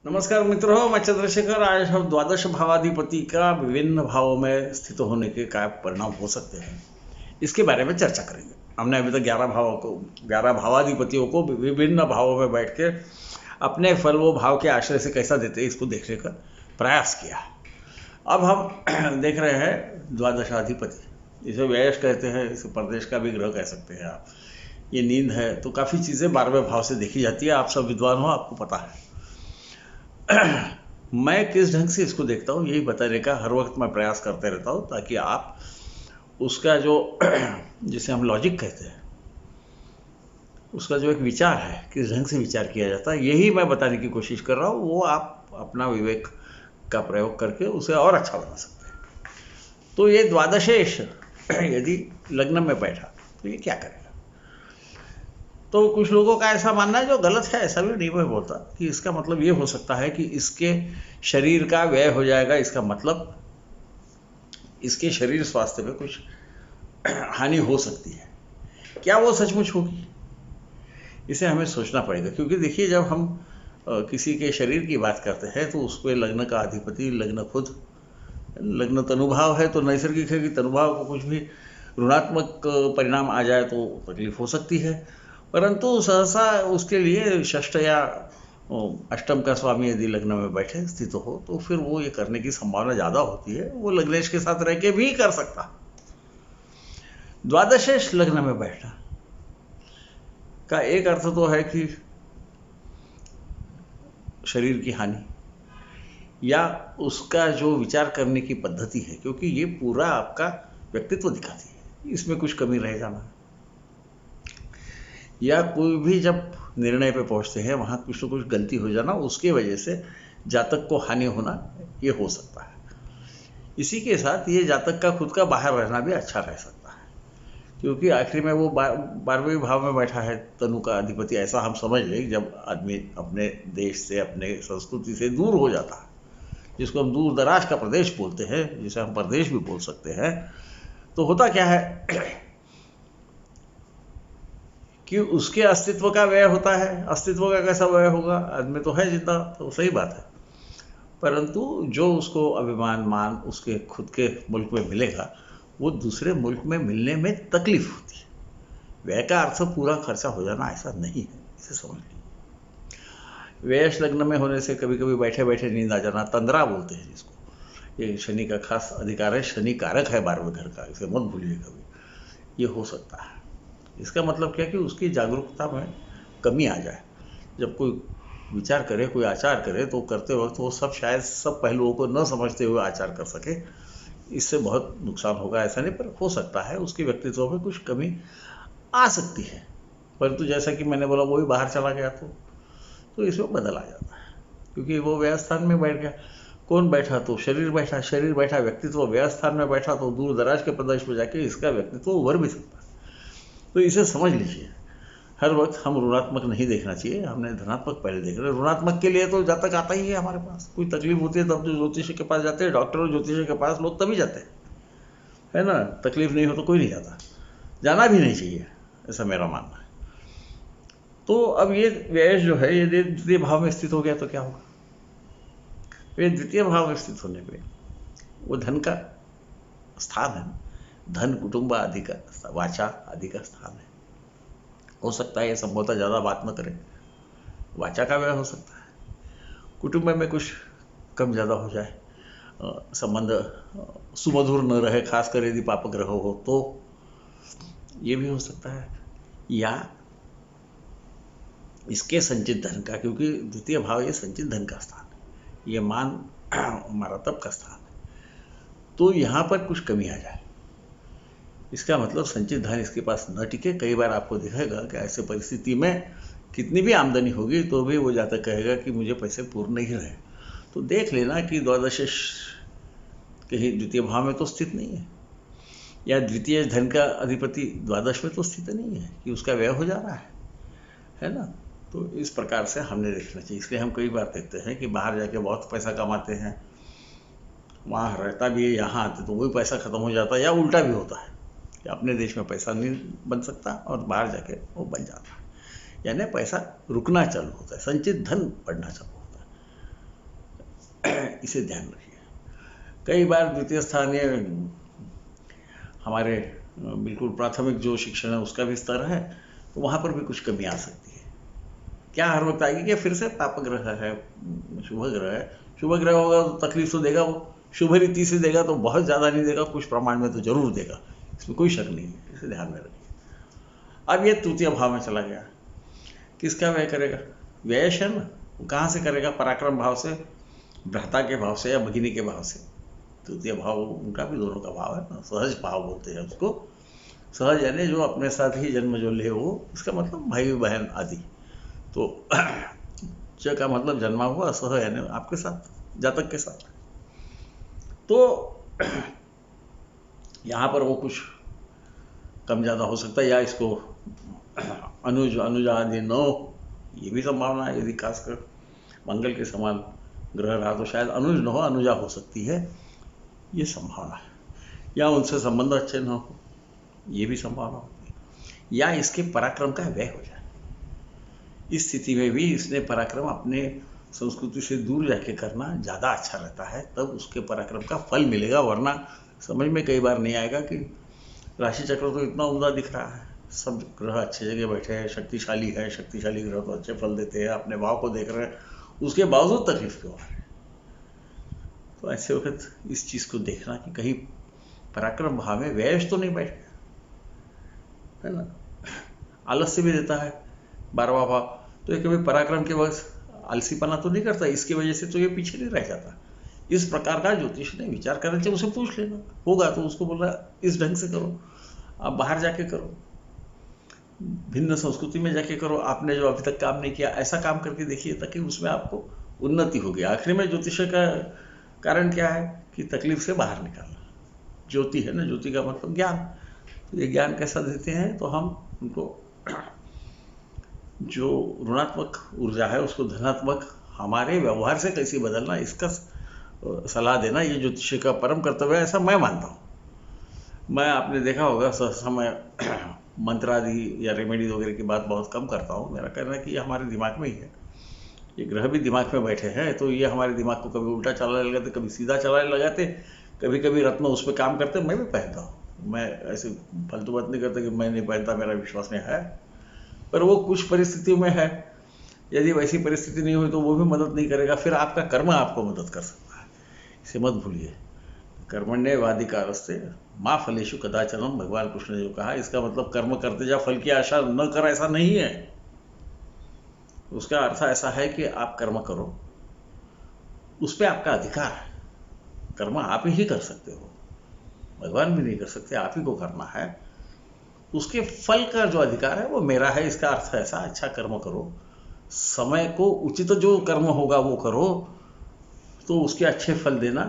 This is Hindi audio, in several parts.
नमस्कार मित्रों, मैं चंद्रशेखर। आज हम द्वादश भावाधिपति का विभिन्न भावों में स्थित होने के क्या परिणाम हो सकते हैं, इसके बारे में चर्चा करेंगे। हमने अभी तक 11 भावाधिपतियों को विभिन्न भावों में बैठ के अपने फल वो भाव के आश्रय से कैसा देते हैं इसको देखने का प्रयास किया। अब हम देख रहे हैं द्वादशाधिपति, इसे व्ययश कहते हैं, इसे प्रदेश का भी ग्रह कह सकते हैं आप। ये नींद है, तो काफ़ी चीज़ें 12वें भाव से देखी जाती है। आप सब विद्वान हो, आपको पता है। मैं किस ढंग से इसको देखता हूँ यही बताने का हर वक्त मैं प्रयास करते रहता हूँ, ताकि आप उसका जो जिसे हम लॉजिक कहते हैं, उसका जो एक विचार है, किस ढंग से विचार किया जाता है, यही मैं बताने की कोशिश कर रहा हूँ। वो आप अपना विवेक का प्रयोग करके उसे और अच्छा बना सकते हैं। तो ये द्वादशेश यदि लग्न में बैठा तो ये क्या करेगा? तो कुछ लोगों का ऐसा मानना है, जो गलत है, ऐसा भी नहीं मैं बोलता, कि इसका मतलब ये हो सकता है कि इसके शरीर का व्यय हो जाएगा। इसका मतलब इसके शरीर स्वास्थ्य में कुछ हानि हो सकती है। क्या वो सचमुच होगी? इसे हमें सोचना पड़ेगा। क्योंकि देखिए, जब हम किसी के शरीर की बात करते हैं तो उस पर लग्न का अधिपति, लग्न खुद, लग्न तनुभाव है, तो नैसर्गिक है कि तनुभाव को कुछ भी ऋणात्मक परिणाम आ जाए तो तकलीफ हो सकती है। परंतु सहसा उसके लिए षष्ठ या अष्टम का स्वामी यदि लग्न में बैठे स्थित हो तो फिर वो ये करने की संभावना ज़्यादा होती है। वो लग्नेश के साथ रह के भी कर सकता। द्वादशेश लग्न में बैठना का एक अर्थ तो है कि शरीर की हानि, या उसका जो विचार करने की पद्धति है, क्योंकि ये पूरा आपका व्यक्तित्व दिखाती है, इसमें कुछ कमी रह जाना, या कोई भी जब निर्णय पे पहुंचते हैं वहाँ कुछ न कुछ गलती हो जाना, उसके वजह से जातक को हानि होना, ये हो सकता है। इसी के साथ ये जातक का खुद का बाहर रहना भी अच्छा रह सकता है, क्योंकि आखिर में वो 12वें भाव में बैठा है, तनु का अधिपति। ऐसा हम समझ लें, जब आदमी अपने देश से, अपने संस्कृति से दूर हो जाता है, जिसको हम दूर दराज का प्रदेश बोलते हैं, जिसे हम प्रदेश भी बोल सकते हैं, तो होता क्या है कि उसके अस्तित्व का व्यय होता है। अस्तित्व का कैसा व्यय होगा? आदमी तो है जिंदा, तो सही बात है, परंतु जो उसको अभिमान, मान उसके खुद के मुल्क में मिलेगा, वो दूसरे मुल्क में मिलने में तकलीफ होती है। व्यय का अर्थ पूरा खर्चा हो जाना ऐसा नहीं है, इसे समझ लीजिए। व्ययश लग्न में होने से कभी कभी बैठे बैठे नींद आ जाना, तंद्रा बोलते हैं जिसको, ये शनि का खास अधिकार है। शनि कारक है 12वें घर का, इसे मत भूलिए कभी। ये हो सकता है। इसका मतलब क्या कि उसकी जागरूकता में कमी आ जाए। जब कोई विचार करे, कोई आचार करे, तो करते वक्त वो शायद सब पहलुओं को न समझते हुए आचार कर सके। इससे बहुत नुकसान होगा ऐसा नहीं, पर हो सकता है उसके व्यक्तित्व में कुछ कमी आ सकती है। परंतु जैसा कि मैंने बोला, वो भी बाहर चला गया तो इसमें बदल आ जाता है, क्योंकि वो व्यय स्थान में बैठ गया। कौन बैठा? तो शरीर बैठा। शरीर बैठा, व्यक्तित्व व्यय स्थान में बैठा, तो दूर दराज के प्रदेश में जाके इसका व्यक्तित्व उभर भी सकता है। तो इसे समझ लीजिए। हर वक्त हम ऋणात्मक नहीं देखना चाहिए, हमने धनात्मक पहले देख रहे। ऋणात्मक के लिए तो जातक आता ही है हमारे पास। कोई तकलीफ होती है तब तो ज्योतिषी के पास जाते हैं, डॉक्टर और ज्योतिषी के पास लोग तभी जाते हैं, है ना। तकलीफ नहीं हो तो कोई नहीं जाता, जाना भी नहीं चाहिए, ऐसा मेरा मानना है। तो अब ये व्यय जो है, ये द्वितीय भाव में स्थित हो गया तो क्या होगा? ये द्वितीय भाव में स्थित होने पर वो धन का स्थान है। धन, कुटुंब आदि का, वाचा आदि का स्थान है। हो सकता है ये संभवतः ज़्यादा बात न करें, वाचा का व्यय हो सकता है। कुटुंब में कुछ कम ज़्यादा हो जाए, संबंध सुमधुर न रहे, खासकर यदि पाप ग्रह हो तो ये भी हो सकता है। या इसके संचित धन का, क्योंकि द्वितीय भाव ये संचित धन का स्थान है, ये मान मरतब का स्थान है, तो यहाँ पर कुछ कमी आ जाए, इसका मतलब संचित धन इसके पास न टिके। कई बार आपको दिखेगा कि ऐसे परिस्थिति में कितनी भी आमदनी होगी तो भी वो जातक कहेगा कि मुझे पैसे पूर्ण नहीं रहे। तो देख लेना कि द्वादशेश कहीं द्वितीय भाव में तो स्थित नहीं है, या द्वितीय धन का अधिपति द्वादश में तो स्थित नहीं है कि उसका व्यय हो जा रहा है ना। तो इस प्रकार से हमने देखना चाहिए। इसलिए हम कई बार देखते हैं कि बाहर जाके बहुत पैसा कमाते हैं, वहाँ रहता भी है, यहाँ आते तो वही पैसा खत्म हो जाता है, या उल्टा भी होता है कि अपने देश में पैसा नहीं बन सकता और बाहर जाके वो बन जाता है। यानी पैसा रुकना चालू होता है, संचित धन बढ़ना चालू होता है। इसे ध्यान रखिए। कई बार द्वितीय स्थानीय हमारे बिल्कुल प्राथमिक जो शिक्षण है उसका भी स्तर है, तो वहाँ पर भी कुछ कमी आ सकती है। क्या हर वक्त आएगी कि फिर से पाप ग्रह है, शुभ ग्रह है। शुभ ग्रह होगा तो तकलीफ तो देगा, वो शुभ रीति से देगा तो बहुत ज़्यादा नहीं देगा, कुछ प्रमाण में तो जरूर देगा, इसमें कोई शक नहीं है, इसे ध्यान में रखिए। अब ये तृतीय भाव में चला गया, किसका व्यय करेगा? व्ययश है ना, वो कहाँ से करेगा? पराक्रम भाव से, भ्राता के भाव से या भगिनी के भाव से। तृतीय भाव उनका भी दोनों का भाव है ना, सहज भाव बोलते हैं उसको। सहज यानी जो अपने साथ ही जन्म जो ले, वो इसका मतलब भाई बहन आदि। तो च का मतलब जन्मा हुआ, सह यानी आपके साथ, जातक के साथ। तो यहाँ पर वो कुछ कम ज़्यादा हो सकता है, या इसको अनुज अनुजा आदि न हो, ये भी संभावना है। यदि खासकर मंगल के समान ग्रह रहा तो शायद अनुज न हो, अनुजा हो सकती है, ये संभावना है। या उनसे संबंध अच्छे न हो, ये भी संभावना होती है। या इसके पराक्रम का व्यय हो जाए। इस स्थिति में भी इसने पराक्रम अपने संस्कृति से दूर जाके करना ज़्यादा अच्छा रहता है, तब उसके पराक्रम का फल मिलेगा। वरना समझ में कई बार नहीं आएगा कि राशि चक्र तो इतना उम्दा दिख रहा है, सब ग्रह अच्छे जगह बैठे हैं, शक्तिशाली है, शक्तिशाली ग्रह तो अच्छे फल देते हैं, अपने भाव को देख रहे हैं, उसके बावजूद तकलीफ क्यों आ रही है? तो ऐसे वक्त इस चीज़ को देखना कि कहीं पराक्रम भाव में व्यय तो नहीं बैठ गया, है ना। आलस्य भी देता है 12वां भाव, तो ये कभी पराक्रम के वक्त आलसीपना तो नहीं करता, इसकी वजह से तो ये पीछे नहीं रह जाता। इस प्रकार का ज्योतिष ने विचार करना चाहिए, उसे पूछ लेना, होगा तो उसको बोल रहा इस ढंग से करो, आप बाहर जाके करो, भिन्न संस्कृति में जाके करो, आपने जो अभी तक काम नहीं किया ऐसा काम करके देखिए, ताकि उसमें आपको उन्नति होगी। आखिर में ज्योतिष का कारण क्या है कि तकलीफ से बाहर निकालना। ज्योति है ना, ज्योति का मतलब ज्ञान। तो ये ज्ञान कैसा देते हैं, तो हम उनको जो ऋणात्मक ऊर्जा है उसको धनात्मक हमारे व्यवहार से कैसे बदलना, इसका सलाह देना, ये ज्योतिष का परम कर्तव्य है, ऐसा मैं मानता हूँ। मैं, आपने देखा होगा समय मंत्र आदि या रेमेडी वगैरह की बात बहुत कम करता हूँ। मेरा कहना है कि ये हमारे दिमाग में ही है, ये ग्रह भी दिमाग में बैठे हैं, तो ये हमारे दिमाग को कभी उल्टा चलाने लगाते, कभी सीधा चलाने लगाते, कभी कभी रत्न उस पर काम करते। मैं भी पहनता हूँ, मैं ऐसे फालतू बात नहीं करता कि मैं नहीं पहनता, मेरा विश्वास में है, पर वो कुछ परिस्थितियों में है। यदि वैसी परिस्थिति नहीं हुई तो वो भी मदद नहीं करेगा, फिर आपका कर्म आपको मदद कर सकता है, इसे मत भूलिए। कर्मण्येवाधिकारस्ते माँ फलेषु कदाचनम, भगवान कृष्ण ने जो कहा, इसका मतलब कर्म करते जा, फल की आशा न कर, ऐसा नहीं है। उसका अर्थ ऐसा है कि आप कर्म करो, उस पर आपका अधिकार है। कर्म आप ही कर सकते हो, भगवान भी नहीं कर सकते, आप ही को करना है। उसके फल का जो अधिकार है वो मेरा है। इसका अर्थ ऐसा, अच्छा कर्म करो, समय को उचित जो कर्म होगा वो करो, तो उसके अच्छे फल देना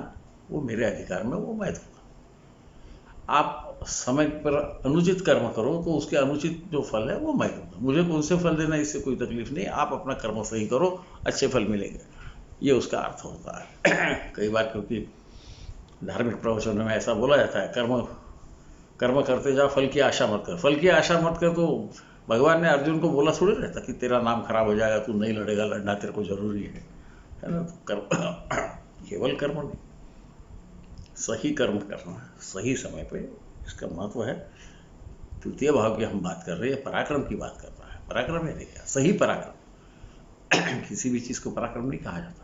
वो मेरे अधिकार में, वो मैं दूंगा। आप समय पर अनुचित कर्म करो तो उसके अनुचित जो फल है वो मैं दूंगा। मुझे कौन से फल देना, इससे कोई तकलीफ नहीं, आप अपना कर्म सही करो, अच्छे फल मिलेंगे, ये उसका अर्थ होता है। कई बार क्योंकि धार्मिक प्रवचनों में ऐसा बोला जाता है, कर्म करते जा, फल की आशा मत कर। फल की आशा मत कर तो भगवान ने अर्जुन को बोला थोड़ी रहता कि तेरा नाम खराब हो जाएगा, तू नहीं लड़ेगा, लड़ना तेरे को जरूरी है ना। तो कर्म केवल कर्म नहीं, सही कर्म करना सही समय पे, इसका महत्व है। तृतीय भाव की हम बात कर रहे हैं, पराक्रम की बात कर रहा है। पराक्रम है क्या? सही पराक्रम। किसी भी चीज़ को पराक्रम नहीं कहा जाता।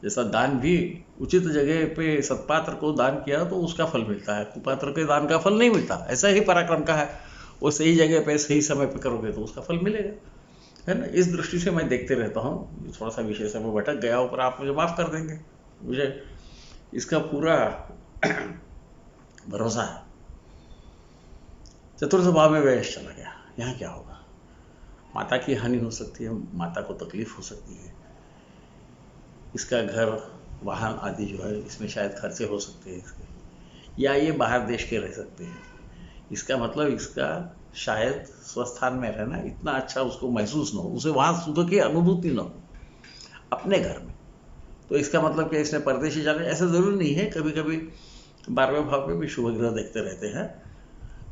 जैसा दान भी उचित जगह पे सत्पात्र को दान किया तो उसका फल मिलता है, कुपात्र के दान का फल नहीं मिलता। ऐसा ही पराक्रम का है, वो सही जगह पे सही समय पे करोगे तो उसका फल मिलेगा, है ना। इस दृष्टि से मैं देखते रहता हूँ। थोड़ा सा विषय से मैं भटक गया हूँ, पर आप मुझे माफ़ कर देंगे, मुझे इसका पूरा भरोसा है। चतुर्थ भाव में व्यय चला गया, यहाँ क्या होगा? माता की हानि हो सकती है, माता को तकलीफ हो सकती है, इसका घर वाहन आदि जो है इसमें शायद खर्चे हो सकते हैं इसके, या ये बाहर देश के रह सकते हैं। इसका मतलब इसका शायद स्वस्थान में रहना इतना अच्छा उसको महसूस न हो, उसे वहाँ सुख की अनुभूति न हो अपने घर में। तो इसका मतलब कि इसने परदेशी जाने, ऐसा ज़रूरी नहीं है। कभी कभी 12वें भाव में भी शुभ ग्रह देखते रहते हैं,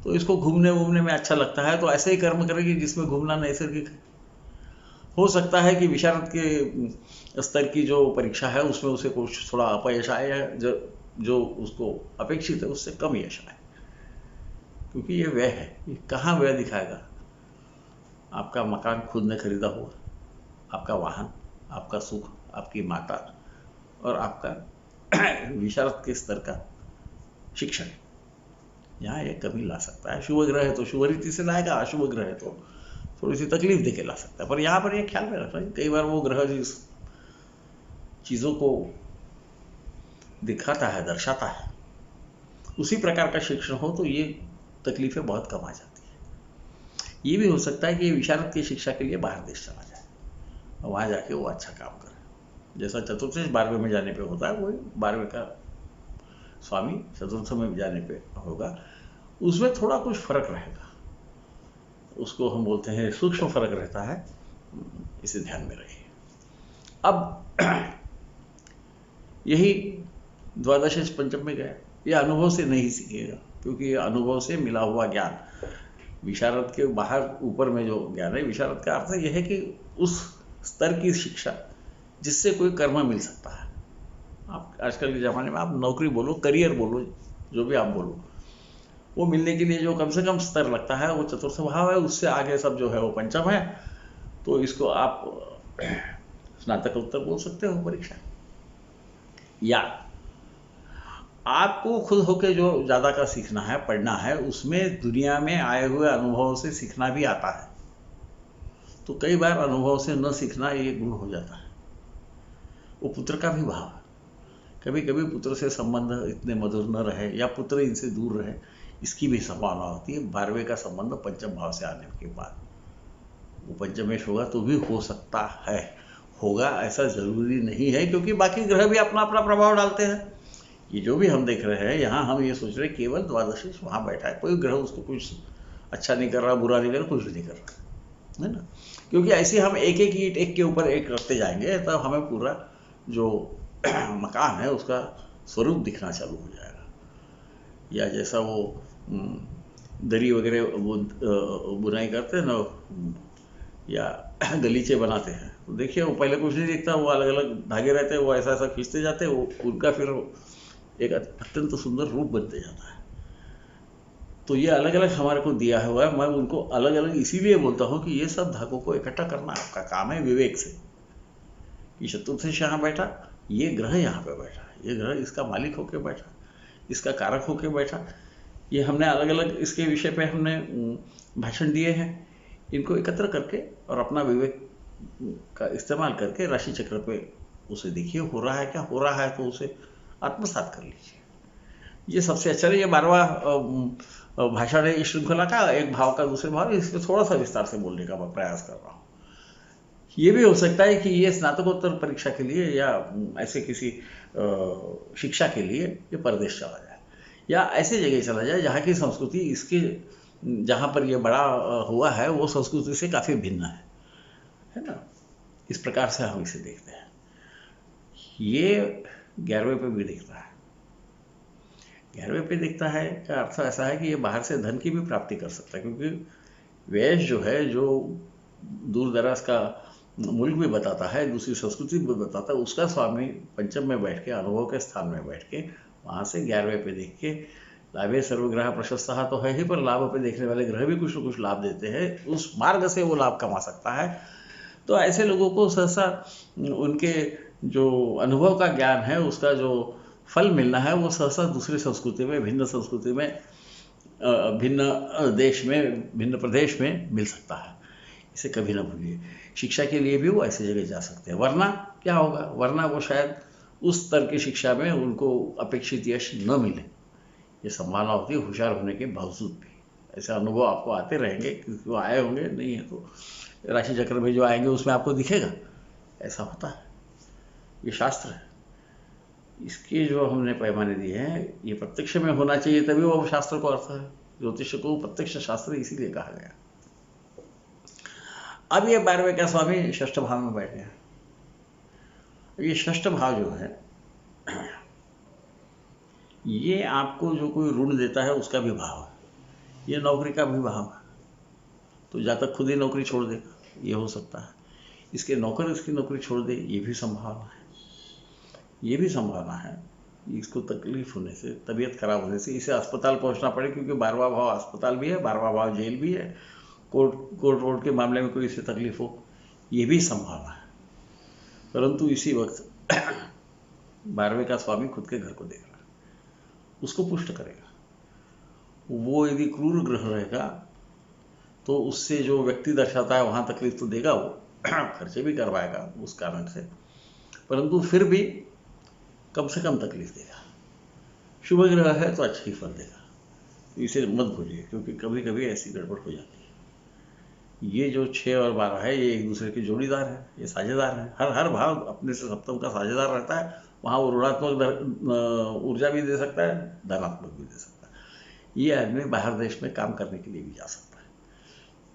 तो इसको घूमने वूमने में अच्छा लगता है, तो ऐसे ही कर्म करेगी जिसमें घूमना नैसर्गिक है। हो सकता है कि विशारद के स्तर की जो परीक्षा है उसमें उसे कुछ थोड़ा अपयश आए, या जो उसको अपेक्षित है उससे कम यश आए, क्योंकि ये व्यय है। ये कहाँ व्यय दिखाएगा? आपका मकान खुद ने खरीदा हुआ, आपका वाहन, आपका सुख, आपकी माता और आपका विशारद के स्तर का शिक्षण, यहाँ ये कमी ला सकता है। शुभ ग्रह है तो शुभ रीति से लाएगा, अशुभ ग्रह है तो थोड़ी सी तकलीफ देके ला सकता है। पर यहाँ पर ये ख्याल में रखना, कई बार वो ग्रह जिस चीज़ों को दिखाता है, दर्शाता है, उसी प्रकार का शिक्षण हो तो ये तकलीफें बहुत कम आ जाती है। ये भी हो सकता है कि विशारद की शिक्षा के लिए बाहर देश चला जाए और वहाँ जाके वो अच्छा काम करे। जैसा चतुर्थ 12वें में जाने पे होता है, वही 12वें का स्वामी चतुर्थ में जाने पे होगा। उसमें थोड़ा कुछ फर्क रहेगा, उसको हम बोलते हैं सूक्ष्म फर्क रहता है, इसे ध्यान में रखिए। अब यही द्वादश पंचम में गया, ये अनुभव से नहीं सीखेगा, क्योंकि ये अनुभव से मिला हुआ ज्ञान, विशारद के बाहर ऊपर में जो ज्ञान है, विशारद का अर्थ यह है कि उस स्तर की शिक्षा जिससे कोई कर्म मिल सकता है। आप आजकल के ज़माने में आप नौकरी बोलो, करियर बोलो, जो भी आप बोलो, वो मिलने के लिए जो कम से कम स्तर लगता है वो चतुर्थ भाव है। उससे आगे सब जो है वो पंचम है। तो इसको आप स्नातकोत्तर बोल सकते हो परीक्षा। या आपको खुद होके जो ज़्यादा का सीखना है, पढ़ना है, उसमें दुनिया में आए हुए अनुभव से सीखना भी आता है। तो कई बार अनुभव से न सीखना ये गुण हो जाता है। वो पुत्र का भी भाव है। कभी कभी पुत्र से संबंध इतने मधुर न रहे, या पुत्र इनसे दूर रहे, इसकी भी संभावना होती है। 12वें का संबंध पंचम भाव से आने के बाद वो पंचमेश होगा तो भी हो सकता है, होगा ऐसा जरूरी नहीं है, क्योंकि बाकी ग्रह भी अपना अपना प्रभाव डालते हैं। ये जो भी हम देख रहे हैं यहाँ, हम ये सोच रहे हैं केवल द्वादशीश वहाँ बैठा है, कोई ग्रह उसको कुछ अच्छा नहीं कर रहा, बुरा नहीं कर रहा, कुछ भी नहीं कर रहा, है ना। क्योंकि ऐसे हम एक एक ईंट एक के ऊपर एक रखते जाएंगे तब हमें पूरा जो मकान है उसका स्वरूप दिखना चालू हो जाएगा। या जैसा वो दरी वगैरह बुनाई करते हैं ना, या गलीचे बनाते हैं, तो देखिए वो पहले कुछ नहीं दिखता, वो अलग अलग धागे रहते हैं, वो ऐसा ऐसा खींचते जाते हैं, वो उनका फिर एक अत्यंत सुंदर रूप बनते जाता है। तो ये अलग अलग हमारे को दिया हुआ है। मैं उनको अलग अलग इसीलिए बोलता हूँ कि ये सब धागों को इकट्ठा करना आपका काम है विवेक से। कि चतुर्थ यहाँ बैठा, ये ग्रह यहाँ पे बैठा, ये ग्रह इसका मालिक होके बैठा, इसका कारक होके बैठा। ये हमने अलग अलग इसके विषय पे हमने भाषण दिए हैं। इनको एकत्र करके और अपना विवेक का इस्तेमाल करके राशि चक्र पे उसे देखिए, हो रहा है क्या, हो रहा है तो उसे आत्मसात कर लीजिए। ये सबसे अच्छा है। ये 12वां भाषण है इस श्रृंखला का, एक भाव का दूसरे भाव, इसमें थोड़ा सा विस्तार से बोलने का मैं प्रयास कर रहा हूँ। ये भी हो सकता है कि ये स्नातकोत्तर परीक्षा के लिए या ऐसे किसी शिक्षा के लिए ये परदेश चला जाए, या ऐसे जगह चला जाए जहाँ की संस्कृति इसके, जहाँ पर ये बड़ा हुआ है वो संस्कृति से काफ़ी भिन्न है ना। इस प्रकार से हम इसे देखते हैं। ये 11वें पे भी दिखता है। 11वें पे दिखता है का अर्थ ऐसा है कि ये बाहर से धन की भी प्राप्ति कर सकता है, क्योंकि वैश्य जो है, जो दूर दराज का मुल्क भी बताता है, दूसरी संस्कृति भी बताता है, उसका स्वामी पंचम में बैठ के, अनुभव के स्थान में बैठ के, वहाँ से 11वें पे देख के, लाभे सर्वग्रह प्रशस्त तो है ही, पर लाभ पे देखने वाले ग्रह भी कुछ न कुछ लाभ देते हैं, उस मार्ग से वो लाभ कमा सकता है। तो ऐसे लोगों को सहसा उनके जो अनुभव का ज्ञान है, उसका जो फल मिलना है, वो सहसा दूसरी संस्कृति में, भिन्न संस्कृति में, भिन्न देश में, भिन्न प्रदेश में मिल सकता है। इसे कभी ना भूलिए। शिक्षा के लिए भी वो ऐसी जगह जा सकते हैं। वरना क्या होगा, वरना वो शायद उस स्तर की शिक्षा में उनको अपेक्षित यश न मिले, ये संभावना होती है होशियार होने के बावजूद भी। ऐसे अनुभव आपको आते रहेंगे, क्योंकि वो आए होंगे, नहीं है तो राशि चक्र में जो आएंगे उसमें आपको दिखेगा। ऐसा होता है, ये शास्त्र है। इसके जो हमने पैमाने दिए हैं, ये प्रत्यक्ष में होना चाहिए, तभी वो शास्त्र को अर्थ है। ज्योतिष को प्रत्यक्ष शास्त्र इसीलिए कहा गया। अब ये 12वें का स्वामी षष्ठ भाव में बैठे हैं। ये षष्ठ भाव जो है, ये आपको जो कोई ऋण देता है उसका भी भाव है, ये नौकरी का भी भाव है। तो जब तक खुद ही नौकरी छोड़ देगा, ये हो सकता है। इसके नौकर इसकी नौकरी छोड़ दे, ये भी संभावना है। ये भी संभावना है इसको तकलीफ होने से, तबीयत खराब होने से इसे अस्पताल पहुंचना पड़े, क्योंकि 12वां भाव अस्पताल भी है, 12वां भाव जेल भी है, कोर्ट के मामले में कोई इसे तकलीफ हो, ये भी संभावना है। परंतु इसी वक्त 12वें का स्वामी खुद के घर को देख रहा है, उसको पुष्ट करेगा। वो यदि क्रूर ग्रह रहेगा तो उससे जो व्यक्ति दर्शाता है वहां तकलीफ तो देगा, वो खर्चे भी करवाएगा उस कारण से, परंतु फिर भी कम से कम तकलीफ देगा। शुभ ग्रह है तो अच्छा ही फल देगा, इसे मत भूलिए, क्योंकि कभी कभी ऐसी गड़बड़ हो जाती है। ये जो 6 और 12 है, ये एक दूसरे के जोड़ीदार है, ये साझेदार है। हर भाव अपने से सप्तम का साझेदार रहता है, वहाँ वो ऋणात्मक ऊर्जा भी दे सकता है, धनात्मक भी दे सकता है। ये आदमी बाहर देश में काम करने के लिए भी जा सकता है,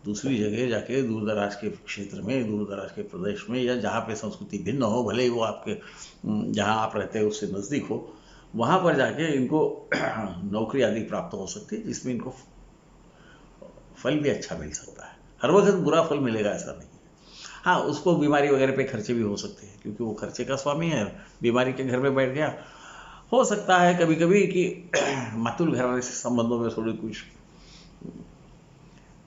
दूसरी जगह जाके दूर दराज के क्षेत्र में, दूर दराज के प्रदेश में, या जहाँ पे संस्कृति भिन्न हो, भले ही वो आपके जहाँ आप रहते हैं उससे नज़दीक हो, वहाँ पर जाके इनको नौकरी आदि प्राप्त हो सकती है, जिसमें इनको फल भी अच्छा मिल सकता है। हर वक्त बुरा फल मिलेगा ऐसा नहीं है। हाँ, उसको बीमारी वगैरह पे खर्चे भी हो सकते हैं, क्योंकि वो खर्चे का स्वामी है, बीमारी के घर में बैठ गया। हो सकता है कभी कभी कि मातुल घराने से संबंधों में थोड़ी कुछ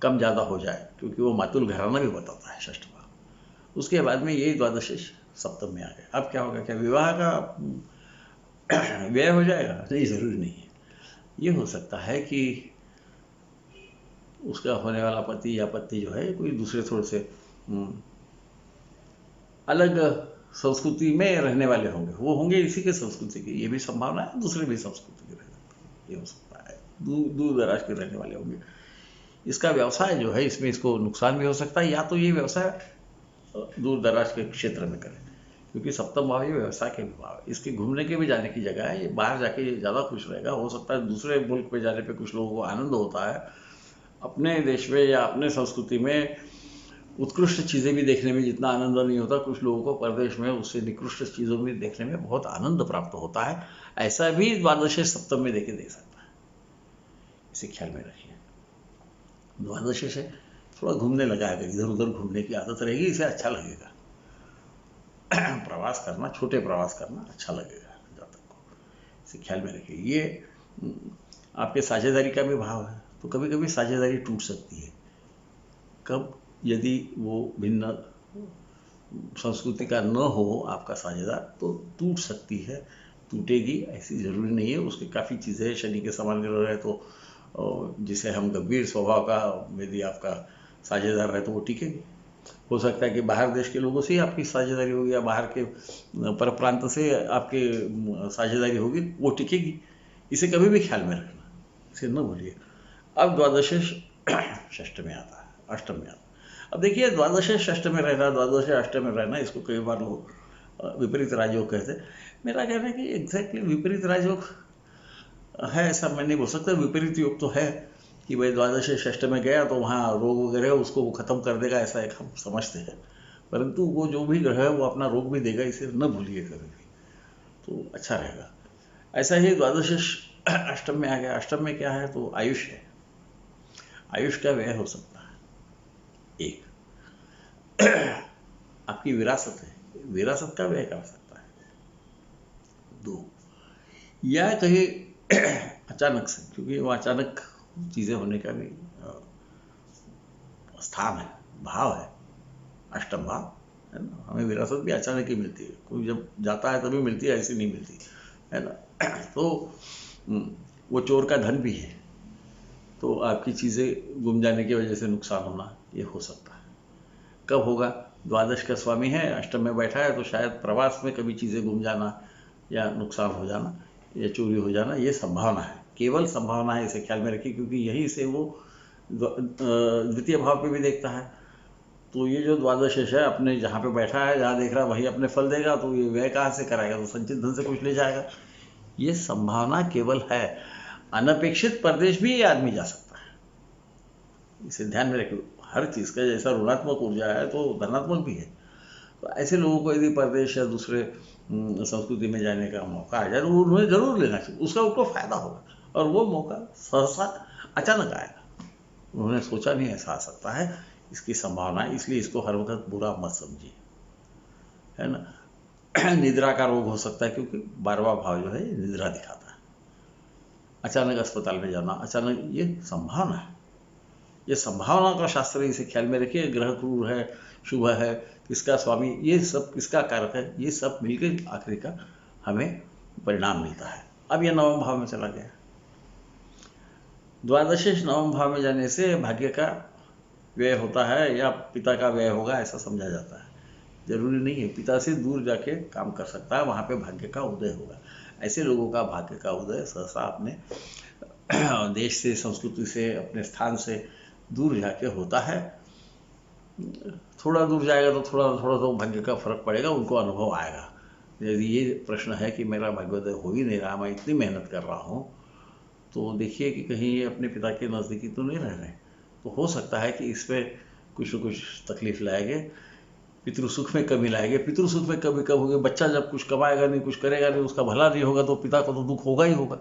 कम ज़्यादा हो जाए, क्योंकि वो मातुल घराना भी बताता है षष्ठ भाव। उसके बाद में यही द्वादश सप्तम में आ गया। अब क्या होगा, क्या विवाह का व्यय हो जाएगा? नहीं, जरूरी नहीं है। ये हो सकता है कि उसका होने वाला पति या पत्नी जो है कोई दूसरे थोड़े से अलग संस्कृति में रहने वाले होंगे, वो होंगे इसी के संस्कृति के, ये भी संभावना है। दूसरे भी संस्कृति के रहने, ये हो सकता है दूर दराज के रहने वाले होंगे। इसका व्यवसाय जो है, इसमें इसको नुकसान भी हो सकता है, या तो ये व्यवसाय दूर दराज के क्षेत्र में करें, क्योंकि सप्तम भाव ये व्यवसाय के भी भाव है। इसके घूमने के भी जाने की जगह है, ये बाहर जाके ज़्यादा खुश रहेगा। हो सकता है दूसरे मुल्क में जाने पे कुछ लोगों को आनंद होता है, अपने देश में या अपने संस्कृति में उत्कृष्ट चीज़ें भी देखने में जितना आनंद नहीं होता, कुछ लोगों को परदेश में उससे निकृष्ट चीज़ों में देखने में बहुत आनंद प्राप्त होता है। ऐसा भी द्वादश सप्तम में देख सकता है, इसे ख्याल में रखिए। द्वादश से थोड़ा घूमने लगा है, इधर उधर घूमने की आदत रहेगी, इसे अच्छा लगेगा। प्रवास करना, छोटे प्रवास करना अच्छा लगेगा जातक को, इसे ख्याल में रखिए। ये आपके साझेदारी का भी भाव है, तो कभी कभी साझेदारी टूट सकती है। कब? यदि वो भिन्न संस्कृति का न हो आपका साझेदार, तो टूट सकती है, टूटेगी ऐसी जरूरी नहीं है। उसके काफ़ी चीज़ें हैं, शनि के समान ग्रह है तो जिसे हम गंभीर स्वभाव का, यदि आपका साझेदार रहे तो वो टिकेगी। हो सकता है कि बाहर देश के लोगों से ही आपकी साझेदारी होगी, या बाहर के पर प्रांत से आपके साझेदारी होगी, वो टिकेगी। इसे कभी भी ख्याल में रखना, इसे न भूलिए। अब द्वादश षष्ठ में आता है, अष्टम में आता है। अब देखिए, द्वादश षष्ठ में रहना, द्वादश अष्टम में रहना, इसको कई बार लोग विपरीत राजयोग कहते हैं। मेरा कहना है कि एग्जैक्टली विपरीत राजयोग है ऐसा मैं नहीं बोल सकता। विपरीत योग तो है कि भाई द्वादश षष्ठ में गया तो वहाँ रोग वगैरह उसको वो खत्म कर देगा, ऐसा एक हम समझते हैं। परंतु वो जो भी ग्रह है वो अपना रोग भी देगा, इसे न भूलिए कभी भी, तो अच्छा रहेगा। ऐसा ही द्वादश अष्टम में आ गया। अष्टम में क्या है, तो आयुष है। आयुष का व्यय हो सकता है। एक आपकी विरासत है, विरासत का व्यय कर सकता है। 2, या कहीं अचानक से, क्योंकि वो अचानक चीज़ें होने का भी स्थान है, भाव है, अष्टम भाव है ना। हमें विरासत भी अचानक ही मिलती है, कोई जब जाता है तभी मिलती है, ऐसी नहीं मिलती है ना। तो वो चोर का धन भी है, तो आपकी चीज़ें गुम जाने की वजह से नुकसान होना ये हो सकता है। कब होगा? द्वादश का स्वामी है, अष्टम में बैठा है, तो शायद प्रवास में कभी चीज़ें गुम जाना या नुकसान हो जाना या चोरी हो जाना, ये संभावना है, केवल संभावना है, इसे ख्याल में रखिए। क्योंकि यहीं से वो द्वितीय भाव पे भी देखता है, तो ये जो द्वादश है अपने जहाँ पे बैठा है, जहाँ देख रहा है वही अपने फल देगा, तो ये व्यय कहाँ से कराएगा? तो संचित धन से कुछ ले जाएगा। ये संभावना केवल है। अनपेक्षित परदेश भी ये आदमी जा सकता है, इसे ध्यान में रखिए। हर चीज़ का जैसा ऋणात्मक ऊर्जा है तो धनात्मक भी है। तो ऐसे लोगों को यदि परदेश या दूसरे संस्कृति में जाने का मौका आ जाए तो उन्हें जरूर लेना चाहिए, उसका उनको फायदा होगा। और वो मौका सहसा अचानक आएगा, उन्होंने सोचा नहीं ऐसा आ सकता है, इसकी संभावना है। इसलिए इसको हर वक्त बुरा मत समझिए। है ना। निद्रा का रोग हो सकता है, क्योंकि 12वां भाव जो है ये निद्रा दिखाता है। अचानक अस्पताल में जाना, अचानक, ये संभावना है, ये संभावना का शास्त्र है, इसे ख्याल में रखिए। ग्रह क्रूर है, शुभ है, किसका स्वामी, ये सब किसका कारक है, ये सब मिलकर आखिरी का हमें परिणाम मिलता है। अब ये 9वें भाव में चला गया। द्वादशेश 9वें भाव में जाने से भाग्य का व्यय होता है या पिता का व्यय होगा, ऐसा समझा जाता है। जरूरी नहीं है, पिता से दूर जाके काम कर सकता है, वहाँ पे भाग्य का उदय होगा। ऐसे लोगों का भाग्य का उदय सहसा अपने देश से, संस्कृति से, अपने स्थान से दूर जाके होता है। थोड़ा दूर जाएगा तो थोड़ा थोड़ा तो भाग्य का फर्क पड़ेगा, उनको अनुभव आएगा। यदि ये प्रश्न है कि मेरा भाग्योदय हो ही नहीं रहा, मैं इतनी मेहनत कर रहा हूँ, तो देखिए कि कहीं ये अपने पिता के नज़दीकी तो नहीं रह रहे। तो हो सकता है कि इस पर कुछ न कुछ तकलीफ लाएंगे, पितृसुख में कमी लाएंगे। पितृसुख में कमी कब होगी, बच्चा जब कुछ कमाएगा नहीं, कुछ करेगा नहीं, उसका भला नहीं होगा, तो पिता को तो दुख होगा ही होगा।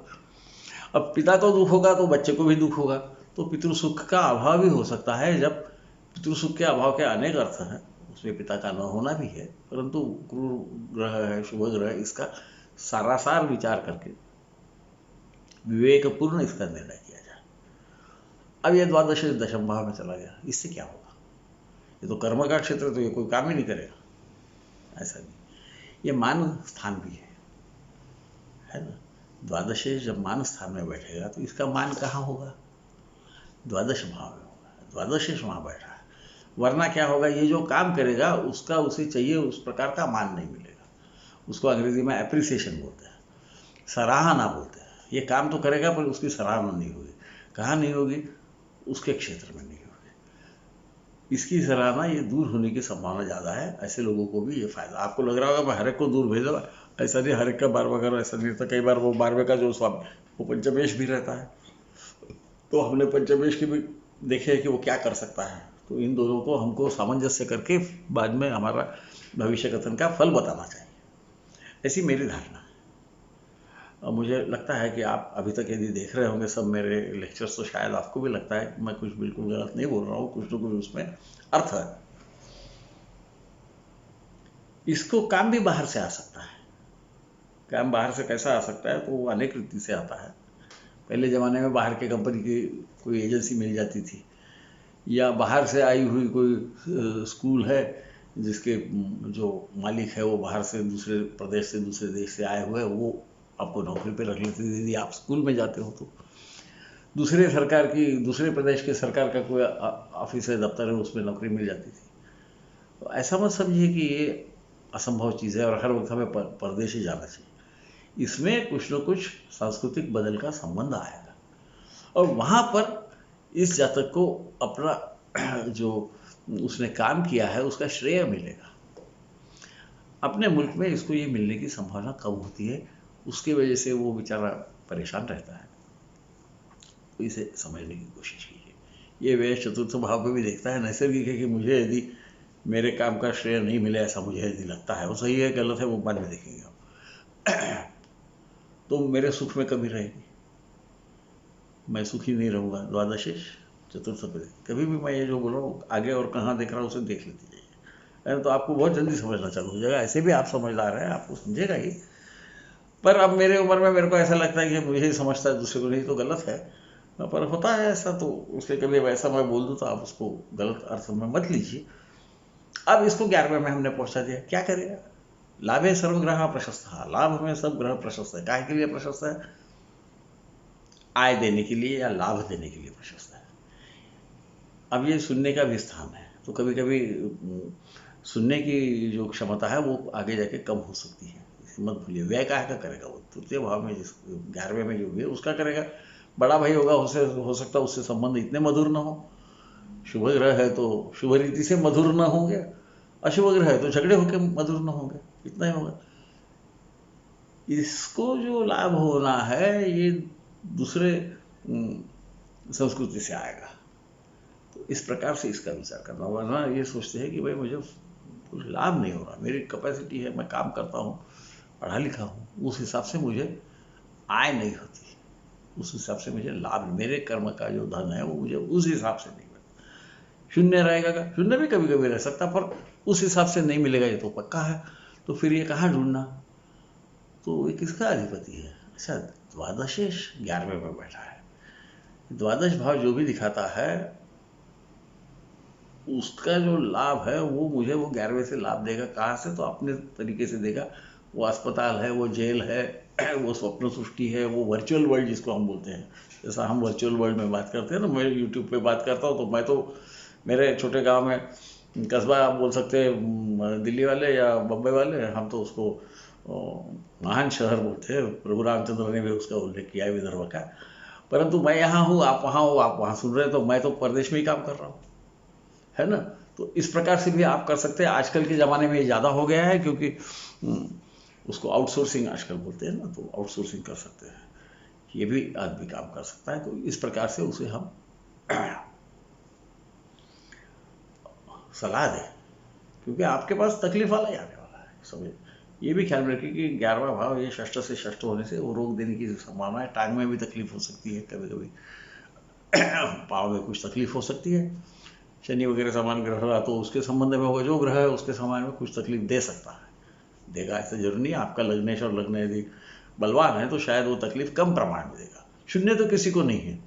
अब पिता को दुख होगा तो बच्चे को भी दुख होगा। तो पितृसुख का अभाव भी हो सकता है। जब पितृसुख के अभाव के अनेक अर्थ हैं, उसमें पिता का न होना भी है, परंतु क्रूर ग्रह है, शुभ ग्रह है, इसका सारासार विचार करके विवेकपूर्ण इसका निर्णय किया जाए। अब ये द्वादश दशम भाव में चला गया, इससे क्या होगा? ये तो कर्म का क्षेत्र, तो ये कोई काम ही नहीं करेगा, ऐसा नहीं। ये मान स्थान भी है ना। द्वादशेश जब मान स्थान में बैठेगा तो इसका मान कहाँ होगा? द्वादश भाव में होगा। द्वादशेश वहाँ बैठा है, वरना क्या होगा, ये जो काम करेगा उसका उसे चाहिए उस प्रकार का मान नहीं मिलेगा। उसको अंग्रेजी में एप्रिसिएशन बोलते हैं, सराहना बोलते हैं। ये काम तो करेगा पर उसकी सराहना नहीं होगी। कहाँ नहीं होगी? उसके क्षेत्र में नहीं होगी। इसकी सराहना ये दूर होने की संभावना ज़्यादा है। ऐसे लोगों को भी ये फायदा। आपको लग रहा होगा मैं हर एक को दूर भेजा, ऐसा नहीं। हर एक का 12वां करो, ऐसा नहीं होता। कई बार वो 12वें का जो स्वामी, वो पंचमेश भी रहता है, तो हमने पंचमेश की भी देखे कि वो क्या कर सकता है। तो इन दोनों को हमको सामंजस्य करके बाद में हमारा भविष्य कथन का फल बताना चाहिए, ऐसी मेरी धारणा है। और मुझे लगता है कि आप अभी तक यदि देख रहे होंगे सब मेरे लेक्चर्स, तो शायद आपको भी लगता है कि मैं कुछ बिल्कुल गलत नहीं बोल रहा हूँ, कुछ तो कुछ उसमें अर्थ है। इसको काम भी बाहर से आ सकता है। काम बाहर से कैसा आ सकता है? तो वो अनेक रीति से आता है। पहले ज़माने में बाहर के कंपनी की कोई एजेंसी मिल जाती थी, या बाहर से आई हुई कोई स्कूल है जिसके जो मालिक है वो बाहर से, दूसरे प्रदेश से, दूसरे देश से आए हुए, वो आपको नौकरी पे रख लेते थे। यदि आप स्कूल में जाते हो तो दूसरे सरकार की, दूसरे प्रदेश के सरकार का कोई ऑफिस है, दफ्तर है, उसमें नौकरी मिल जाती थी। तो ऐसा मत समझिए कि ये असंभव चीज़ है और हर वक्त हमें परदेश ही जाना चाहिए। इसमें कुछ न कुछ सांस्कृतिक बदल का संबंध आएगा, और वहाँ पर इस जातक को अपना जो उसने काम किया है उसका श्रेय मिलेगा। अपने मुल्क में इसको ये मिलने की संभावना कम होती है, उसकी वजह से वो बेचारा परेशान रहता है। तो इसे समझने की कोशिश कीजिए। ये व्यय चतुर्थ भाव पे भी देखता है। नैसर्गिक है कि मुझे यदि मेरे काम का श्रेय नहीं मिले, ऐसा मुझे यदि लगता है, वो सही है गलत है वो बाद में देखेंगे। तो मेरे सुख में कमी रहेगी, मैं सुखी नहीं रहूँगा। द्वादशेश चतुर्थ पे कभी भी मैं ये जो बोल रहा हूँ आगे और कहाँ देख रहा हूँ उसे देख लेती जाइए, तो आपको बहुत जल्दी समझना चालू हो जाएगा। ऐसे भी आप समझदार हैं, आपको समझेगा ही। पर अब मेरे उम्र में मेरे को ऐसा लगता है कि मुझे ही समझता है, दूसरे को नहीं, तो गलत है। पर होता है ऐसा, तो उसके कभी वैसा मैं बोल दूँ तो आप उसको गलत अर्थ में मत लीजिए। अब इसको 11वें में हमने पहुँचा दिया, क्या करेगा? लाभे सर्वग्रह प्रशस्त। लाभ में सब ग्रह प्रशस्त है। काहे के लिए प्रशस्त है? आय देने के लिए या लाभ देने के लिए प्रशस्त है। अब ये सुनने का भी स्थान है, तो कभी कभी सुनने की जो क्षमता है वो आगे जाके कम हो सकती है, इसे मत भूलिए। व्यय काहे का करेगा? वो तृतीय भाव में, जिस 11वें में जो भी है उसका करेगा। बड़ा भाई होगा, उससे हो सकता है उससे संबंध इतने मधुर न हो। शुभ ग्रह है तो शुभ रीति से मधुर न होंगे, अशुभ ग्रह है तो झगड़े होकर मधुर न होंगे, इतना ही होगा। इसको जो लाभ होना है ये दूसरे संस्कृति से आएगा। तो इस प्रकार से इसका विचार करना, वरना ये सोचते हैं कि भाई मुझे कुछ लाभ नहीं हो रहा, मेरी कैपेसिटी है, मैं काम करता हूँ, पढ़ा लिखा हूँ, उस हिसाब से मुझे आय नहीं होती, उस हिसाब से मुझे लाभ, मेरे कर्म का जो धन है वो मुझे उस हिसाब से नहीं मिलता। शून्य रहेगा का? शून्य भी कभी कभी रह सकता, पर उस हिसाब से नहीं मिलेगा, ये तो पक्का है। तो फिर ये कहाँ ढूंढना? तो ये किसका अधिपति है? अच्छा, द्वादशेश 11वें में बैठा है। द्वादश भाव जो भी दिखाता है उसका जो लाभ है वो मुझे वो 11वें से लाभ देगा। कहाँ से? तो अपने तरीके से देगा। वो अस्पताल है, वो जेल है, वो स्वप्न सृष्टि है, वो वर्चुअल वर्ल्ड जिसको हम बोलते हैं। जैसा हम वर्चुअल वर्ल्ड में बात करते हैं ना, मैं यूट्यूब पे बात करता हूँ तो मैं तो मेरे छोटे गांव में कस्बा आप बोल सकते हैं, दिल्ली वाले या बम्बई वाले, हम तो उसको महान शहर बोलते हैं। प्रभु रामचंद्र ने भी उसका उल्लेख किया है विदर्भ का। परंतु मैं यहाँ हूँ, आप वहाँ हो, आप वहाँ सुन रहे हैं, तो मैं तो परदेश में ही काम कर रहा हूँ, है ना। तो इस प्रकार से भी आप कर सकते हैं। आजकल के ज़माने में ये ज़्यादा हो गया है क्योंकि उसको आउटसोर्सिंग आजकल बोलते हैं ना, तो आउटसोर्सिंग कर सकते हैं। ये भी आदमी काम कर सकता है। तो इस प्रकार से उसे हम सलाह दें, क्योंकि आपके पास तकलीफ वाला ही आने वाला है। समझे? ये भी ख्याल में रखिए कि 11वां भाव ये षष्ठ से षष्ठ होने से वो रोग देने की संभावना है। टांग में भी तकलीफ हो सकती है कभी कभी, पाँव में कुछ तकलीफ हो सकती है। शनि वगैरह समान ग्रह रहा तो उसके संबंध में होगा, जो ग्रह है उसके समान में कुछ तकलीफ दे सकता है, देगा। ऐसा जरूरी नहीं। आपका लग्नेश और लग्न यदि बलवान है तो शायद वो तकलीफ कम प्रमाण में देगा। शून्य तो किसी को नहीं है।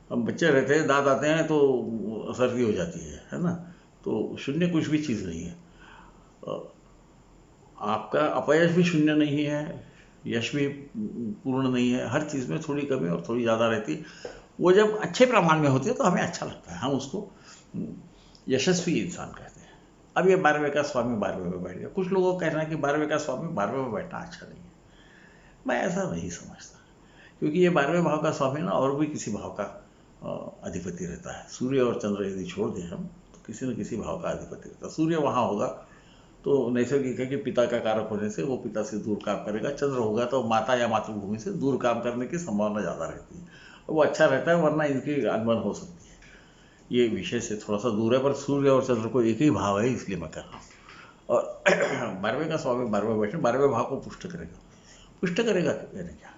हम बच्चे रहते हैं, दांत आते हैं तो सर्दी हो जाती है ना। तो शून्य कुछ भी चीज़ नहीं है। आपका अपयश भी शून्य नहीं है, यश भी पूर्ण नहीं है। हर चीज़ में थोड़ी कमी और थोड़ी ज़्यादा रहती है। वो जब अच्छे प्रमाण में होती है तो हमें अच्छा लगता है, हम उसको यशस्वी इंसान कहते हैं। अब ये 12वें का स्वामी 12वें में बैठ गया। कुछ लोगों का कहना है कि 12वें का स्वामी 12वें में बैठना अच्छा नहीं है। मैं ऐसा नहीं समझता, क्योंकि ये 12वें भाव का स्वामी ना और भी किसी भाव का अधिपति रहता है। सूर्य और चंद्र यदि छोड़ दें हम, तो किसी न किसी भाव का अधिपति रहता है। सूर्य वहाँ होगा तो नैसर्गिक है कि पिता का कारक होने से वो पिता से दूर काम करेगा। चंद्र होगा तो माता या मातृभूमि से दूर काम करने की संभावना ज़्यादा रहती है। वो अच्छा रहता है, वरना इनकी अनबन हो सकती है। ये विषय से थोड़ा सा दूर है, पर सूर्य और चंद्र को एक ही भाव है, इसलिए मैं कर रहा हूँ। और 12वें का स्वामी 12वें बैठे, 12वें भाव को पुष्ट करेगा। पुष्ट करेगा यानी क्या?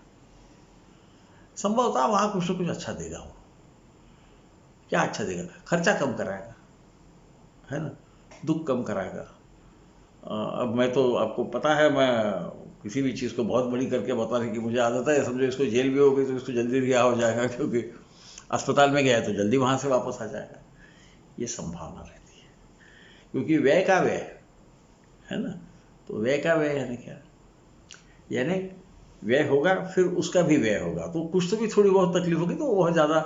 संभवतः वहाँ कुछ न कुछ अच्छा देगा। वो क्या अच्छा देगा? खर्चा कम कराएगा, है ना, दुख कम कराएगा। अब मैं तो आपको पता है, मैं किसी भी चीज़ को बहुत बड़ी करके बताने की मुझे आदत है। समझो इसको जेल भी हो गई तो इसको जल्दी रिहा हो जाएगा, क्योंकि अस्पताल में गया है तो जल्दी वहाँ से वापस आ जाएगा। ये संभावना रहती है, क्योंकि व्यय का व्यय है ना। तो व्यय का व्यय यानी क्या? यानी व्यय होगा फिर उसका भी व्यय होगा, तो कुछ तो भी थोड़ी बहुत तकलीफ होगी, तो बहुत ज़्यादा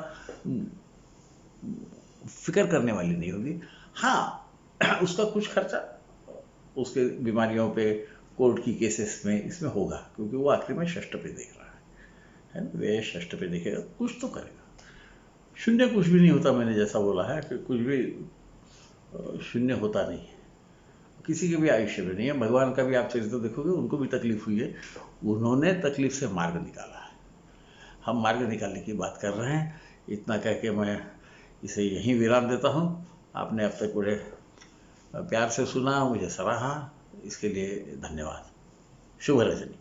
फिक्र करने वाली नहीं होगी। हाँ, उसका कुछ खर्चा उसके बीमारियों पे, कोर्ट की केसेस में, इसमें होगा, क्योंकि वो आखिर में षष्ठ पे देख रहा है ना। व्यय षष्ठ पे देखेगा, कुछ तो करेगा। शून्य कुछ भी नहीं होता। मैंने जैसा बोला है कि कुछ भी शून्य होता नहीं है, किसी के भी आयुष्य में नहीं है। भगवान का भी आप चरित्र देखोगे, उनको भी तकलीफ हुई है, उन्होंने तकलीफ से मार्ग निकाला है। हम मार्ग निकालने की बात कर रहे हैं। इतना कह के मैं इसे यहीं विराम देता हूँ। आपने अब तक बड़े प्यार से सुना, मुझे सराहा, इसके लिए धन्यवाद। शुभ रजनी।